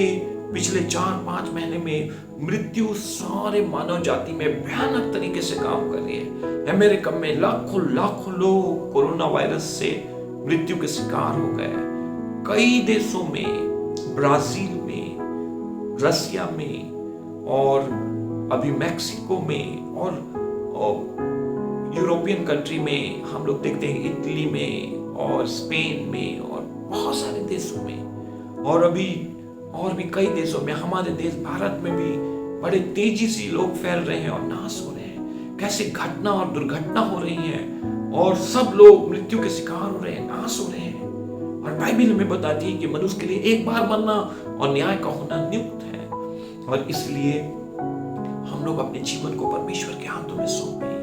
पिछले 4-5 महीने में मृत्यु सारे मानव जाति में भयानक तरीके से काम कर रही है। अमेरिका में लाखों लोग कोरोना वायरस से मृत्यु के शिकार हो गए। कई देशों में, ब्राजील में, रसिया में और अभी मैक्सिको में और यूरोपियन कंट्री में हम लोग देखते हैं, इटली में और स्पेन में और बहुत सारे देशों में और भी कई देशों में, हमारे देश भारत में भी बड़े तेजी से लोग फैल रहे हैं और नाश हो रहे हैं। कैसे घटना और दुर्घटना हो रही है और सब लोग मृत्यु के शिकार हो रहे हैं, नाश हो रहे हैं। और बाइबल हमें बताती है कि मनुष्य के लिए एक बार मरना और न्याय का होना नियुक्त है। और इसलिए हम लोग अपने जीवन को परमेश्वर के हाथों में सौंपे।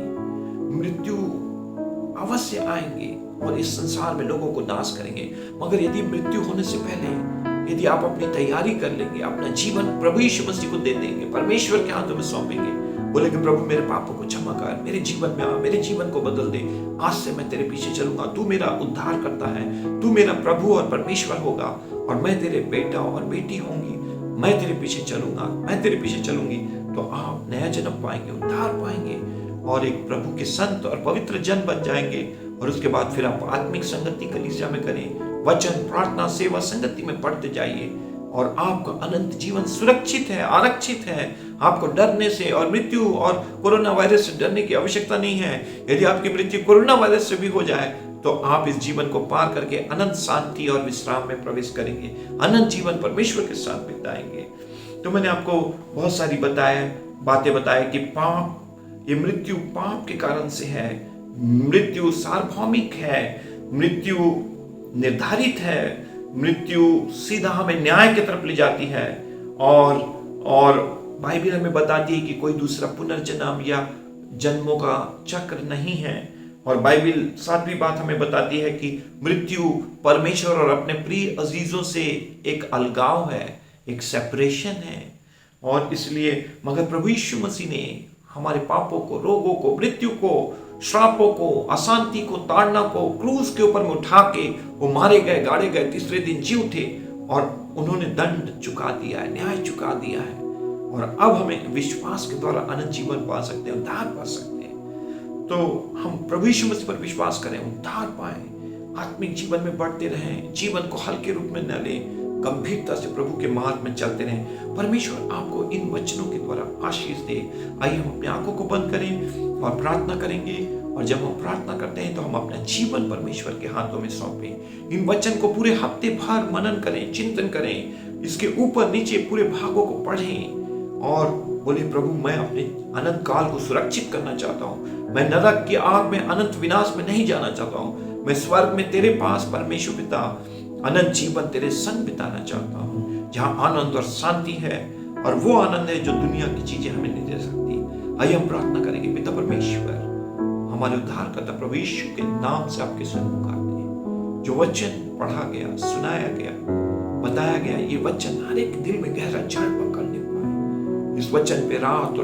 मृत्यु अवश्य आएंगे और इस संसार में लोगों को नाश करेंगे, मगर यदि मृत्यु होने से पहले यदि आप अपनी तैयारी कर लेंगे, अपना जीवन प्रभु यीशु मसीह को दे देंगे, परमेश्वर के हाथों में सौंपेंगे, बोलेंगे प्रभु मेरे पापों को क्षमा कर, मेरे जीवन में आ, मेरे जीवन को बदल दे, आज से मैं तेरे पीछे चलूंगा, तू मेरा उद्धार करता है, तू मेरा प्रभु और परमेश्वर होगा और मैं तेरे बेटा और बेटी होंगी, मैं तेरे पीछे चलूंगा, मैं तेरे पीछे चलूंगी, तो आप नया जन्म पाएंगे, उद्धार पाएंगे और एक प्रभु के संत और पवित्र जन बन जाएंगे और उसके बाद फिर आप आत्मिक संगति कलीसिया में करें, वचन, प्रार्थना, सेवा, संगति में पढ़ते जाइए और आपका अनंत जीवन सुरक्षित है, आरक्षित है। आपको डरने से और मृत्यु और कोरोना वायरस से डरने की आवश्यकता नहीं है। यदि आपकी मृत्यु कोरोना वायरस से भी हो जाए तो आप इस जीवन को पार करके अनंत शांति और विश्राम में प्रवेश करेंगे, अनंत जीवन परमेश्वर के साथ बिताएंगे। तो मैंने आपको बहुत सारी बातें बताए कि पाप, ये मृत्यु पाप के कारण से है, मृत्यु सार्वभौमिक है, मृत्यु निर्धारित है, मृत्यु सीधा हमें न्याय की तरफ ले जाती है। और बाइबल हमें बताती है कि कोई दूसरा पुनर्जन्म या जन्मों का चक्र नहीं है। और बाइबल सातवीं बात हमें बताती है कि मृत्यु परमेश्वर और अपने प्रिय अजीजों से एक अलगाव है, एक सेपरेशन है। और इसलिए मगर प्रभु यीशु मसीह ने हमारे पापों को, रोगों को, मृत्यु को, श्रापों को, अशांति को, ताड़ना को क्रूस के ऊपर में उठा के वो मारे गए, गाड़े गए, तीसरे दिन जी उठे और उन्होंने दंड चुका दिया है, न्याय चुका दिया है। और अब हमें विश्वास के द्वारा अनंत जीवन पा सकते हैं, उद्धार पा सकते हैं। तो हम प्रभु यीशु मसीह पर विश्वास करें, उद्धार पाएं, आत्मिक जीवन में बढ़ते रहें, जीवन को हल्के रूप में न लें, गंभीरता से प्रभु के मार्ग में चलते रहें। परमेश्वर आपको इन वचनों के द्वारा आशीष दे। आइए हम अपनी आंखों को बंद करें और प्रार्थना करेंगे। और जब हम प्रार्थना करते हैं तो हम अपना जीवन परमेश्वर के हाथों में सौंपें। इन वचन को पूरे हफ्ते भर मनन करें, चिंतन करें, इसके ऊपर नीचे पूरे भागों को पढ़ें और बोले, प्रभु मैं अपने अनंत काल को सुरक्षित करना चाहता हूँ। मैं नरक की आग में, अनंत विनाश में नहीं जाना चाहता हूँ। मैं स्वर्ग में तेरे पास परमेश्वर पिता अनंत जीवन तेरे संग बिताना चाहता हूँ, जहाँ आनंद और शांति है। और वो आनंद है जो दुनिया की चीजें हमें नहीं दे सकती। आइए हम प्रार्थना करेंगे। पिता परमेश्वर, हमारे उद्धारकर्ता प्रभु यीशु के नाम से आपके सन्मुख आते हैं। जो वचन पढ़ा गया, सुनाया गया, बताया गया, ये वचन हर एक दिल में गहरा जड़ पकड़ने पाए। इस वचन पे रात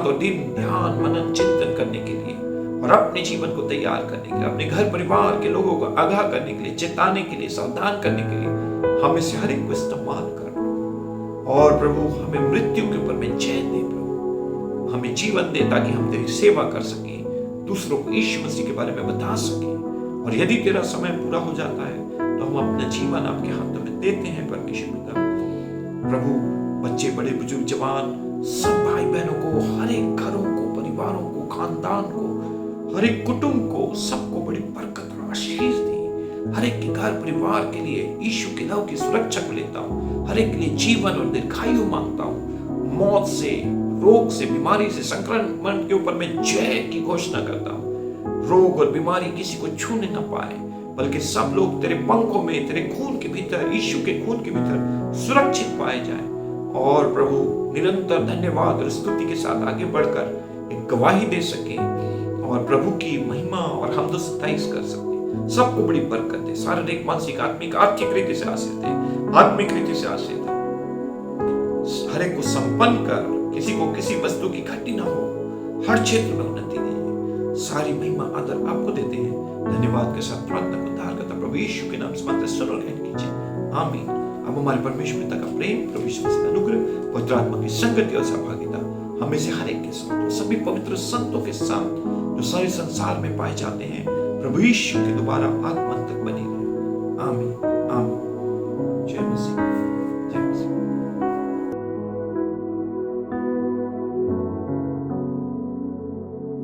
और दिन ध्यान, मनन, चिंतन करने के लिए और अपने जीवन को तैयार करने के लिए, अपने घर परिवार के लोगों को आगाह करने के लिए, चेताने के लिए, सावधान करने के लिए हमें से हर एक को इस्तेमाल कर लो। और प्रभु हमें मृत्यु के ऊपर में चैन दे, प्रभु हमें जीवन दे ताकि हम तेरी सेवा कर सकें, दूसरों को यीशु मसीह के बारे में बता सकें। और यदि तेरा समय पूरा हो जाता है तो हम अपना जीवन आपके हाथों में देते हैं परमेश्वर पिता। प्रभु बच्चे, बड़े, बुजुर्ग, जवान, सब भाई बहनों को, हर एक घरों को, परिवारों को, खानदान को, हर एक कुटुंब को, सबको बड़ी बरकत और आशीष दी। हर एक के घर परिवार के लिए यीशु के लहू की सुरक्षा को लेता हूँ। हर एक के लिए जीवन और दीर्घायु मांगता हूँ। मौत से, रोग से, बीमारी से, संक्रमण के ऊपर मैं जय की घोषणा करता हूँ। रोग और बीमारी किसी को छूने न पाए, बल्कि सब लोग तेरे पंखों में, तेरे खून के भीतर, यीशु के खून के भीतर सुरक्षित पाए जाए। और प्रभु निरंतर धन्यवाद और स्तुति के साथ आगे बढ़कर एक गवाही दे सके और प्रभु की महिमा और हमद सताइश कर सके। सबको बड़ी बरकत दे, शारीरिक, मानसिक, आत्मिक, आर्थिक रीति से आशीष दे, आत्मिक रीति से आशीष दे। हर एक को संपन्न कर, किसी को किसी वस्तु की घटी ना हो, हर क्षेत्र में उन्नति दे। सारी महिमा आदर आपको देते हैं। धन्यवाद के साथ प्रार्थना को उद्धारकर्ता प्रभु यीशु के नाम से मांगते सुनो ग्रहण कीजिए, आमीन। अब हमारे परमेश्वर पिता का प्रेम, प्रभु यीशु मसीह का अनुग्रह, पवित्र आत्मा की संगति और सहभागिता हमें से हर एक के साथ, सभी पवित्र संतों के साथ जो सारे संसार में पाए जाते हैं, प्रभु यीशु के दोबारा आगमन तक बनी रहे। आमीन, आमीन। जय मसीह।